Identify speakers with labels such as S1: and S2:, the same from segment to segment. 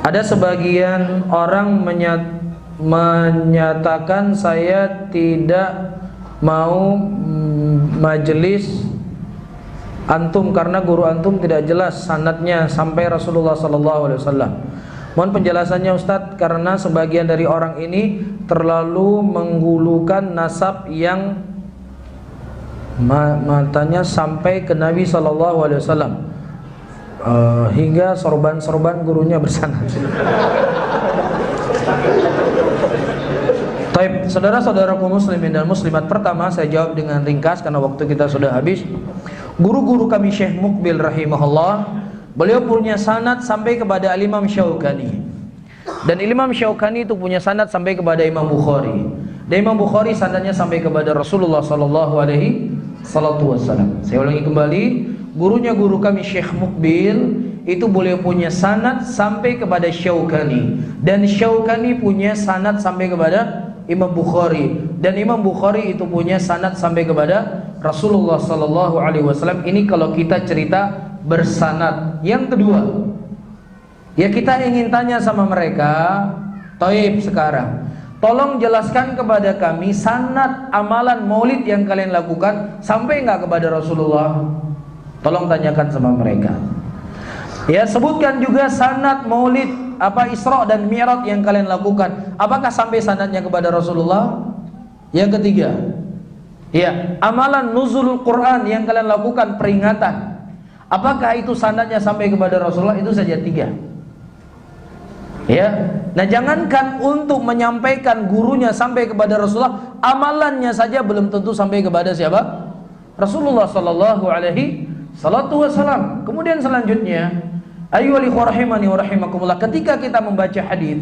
S1: Ada sebagian orang menyatakan saya tidak mau majelis antum karena guru antum tidak jelas sanadnya sampai Rasulullah SAW. Mohon penjelasannya Ustadz, karena sebagian dari orang ini terlalu menggulukan nasab yang matanya sampai ke Nabi SAW, hingga sorban-sorban gurunya bersanad. Taib, saudara-saudaraku muslimin dan muslimat, pertama saya jawab dengan ringkas karena waktu kita sudah habis. Guru-guru kami Syekh Muqbil rahimahullah, beliau punya sanad sampai kepada Imam Syaukani, dan Imam Syaukani itu punya sanad sampai kepada Imam Bukhari, dan Imam Bukhari sanadnya sampai kepada Rasulullah sallallahu alaihi wasallam. Saya ulangi kembali, gurunya guru kami Syekh Muqbil itu beliau punya sanad sampai kepada Syaukani, dan Syaukani punya sanad sampai kepada Imam Bukhari, dan Imam Bukhari itu punya sanad sampai kepada Rasulullah sallallahu alaihi wasallam. Ini kalau kita cerita bersanad. Yang kedua, ya kita ingin tanya sama mereka, Taib sekarang, tolong jelaskan kepada kami sanad amalan maulid yang kalian lakukan sampai enggak kepada Rasulullah? Tolong tanyakan sama mereka. Ya, sebutkan juga sanad maulid apa Isra dan Mi'raj yang kalian lakukan, apakah sampai sanadnya kepada Rasulullah? Yang ketiga, ya, amalan nuzulul Quran yang kalian lakukan peringatan, apakah itu sanadnya sampai kepada Rasulullah? Itu saja tiga. Ya, nah jangankan untuk menyampaikan gurunya sampai kepada Rasulullah, amalannya saja belum tentu sampai kepada siapa? Rasulullah sallallahu alaihi wasallam. Kemudian selanjutnya, ayyuhal ikhwah rahimani wa rahimakumullah, ketika kita membaca hadis,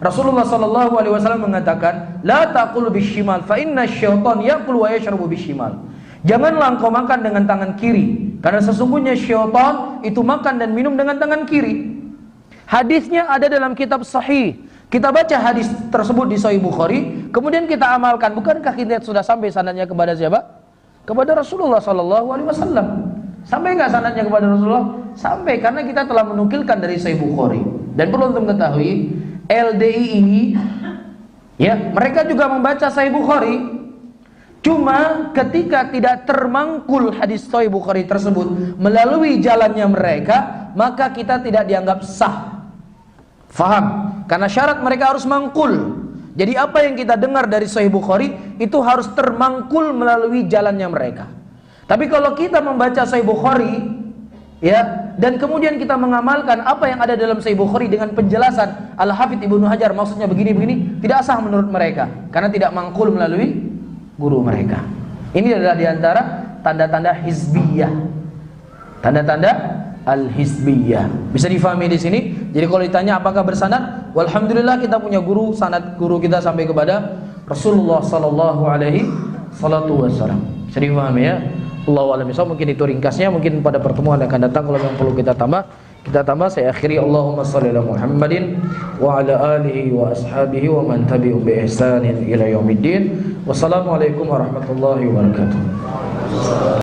S1: Rasulullah sallallahu alaihi wasallam mengatakan, la taqul bishimal fa inna syaitan yaqul wa yashrabu bishimal. Janganlah engkau makan dengan tangan kiri, karena sesungguhnya syaitan itu makan dan minum dengan tangan kiri. Hadisnya ada dalam kitab sahih. Kita baca hadis tersebut di Sahih Bukhari, kemudian kita amalkan. Bukankah kita sudah sampai sanadnya kepada siapa? Kepada Rasulullah sallallahu alaihi wasallam. Sampai enggak sanadnya kepada Rasulullah? Sampai, karena kita telah menukilkan dari Sahih Bukhari. Dan perlu untuk ketahui, LDI ini, ya, mereka juga membaca Sahih Bukhari. Cuma ketika tidak termangkul hadis Sahih Bukhari tersebut melalui jalannya mereka, maka kita tidak dianggap sah. Faham? Karena syarat mereka harus mangkul. Jadi apa yang kita dengar dari Sahih Bukhari itu harus termangkul melalui jalannya mereka. Tapi kalau kita membaca Sahih Bukhari, ya, dan kemudian kita mengamalkan apa yang ada dalam Sahih Bukhari dengan penjelasan Al-Hafidz Ibnu Hajar, maksudnya begini-begini, tidak sah menurut mereka, karena tidak mangkul melalui guru mereka. Ini adalah diantara tanda-tanda hizbiyah, tanda-tanda al-hizbiyah. Bisa difahami di sini. Jadi kalau ditanya apakah bersanad, walhamdulillah kita punya guru, sanad guru kita sampai kepada Rasulullah sallallahu alaihi wasallam. Bisa difahami ya? Allahu a'lam bishawab. Mungkin itu ringkasnya, mungkin pada pertemuan akan datang kalau yang perlu kita tambah. Saya akhiri, Allahumma shalli ala Muhammadin wa ala alihi wa ashabihi wa man tabi'u bi ihsanin ila yaumiddin. Wassalamualaikum warahmatullahi wabarakatuh.